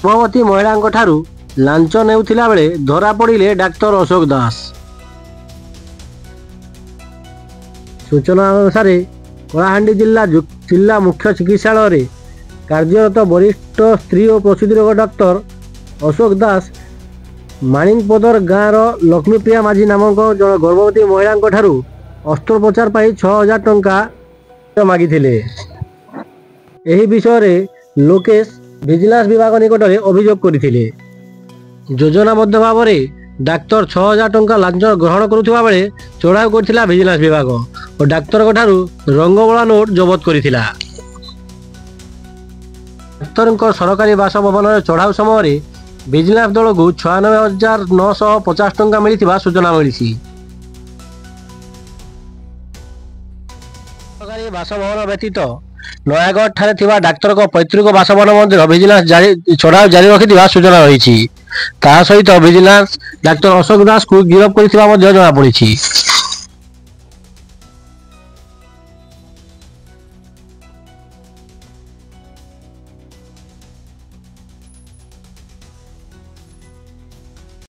गर्भवती महिला ठारू लांच नेउथिला बेले धरा पड़िले डाक्टर अशोक दास। सूचना अनुसार कलाहांडी जिला मुख्य चिकित्सालय कार्यरत वरिष्ठ स्त्री और प्रसूति रोग डाक्टर अशोक दास माणिकपदर गाँवर लक्ष्मीप्रिया माझी नामक जन गर्भवती महिला ठारू अस्त्रोपचार पाई 6000 टंका मागिथिले। एही विषय लोकेश विजिलेंस विभाग निकट में अभियोग करथिले। योजनाबद्ध भाव में डाक्तर 6000 टंका लांच ग्रहण करुवा बेले चढ़ाऊ करथिला विजिलेंस विभाग और डाक्तर ठारू रंगबोला नोट जबत करथिला। डाक्तर सरकारी बासभवन चढ़ाऊ समय विजिलेंस दल को 96,950 टंका मिली सूचना मिली। सरकारी बासभवन व्यतीत नयागढ़ ठारे थिबा डाक्तर को पैतृक बासभवन मंदिर विजिलेंस चढ़ाऊ जारी रखि सूचना रही। सहित विजिलेंस डाक्टर अशोक दास को गिरफ्त कर जना पड़ी।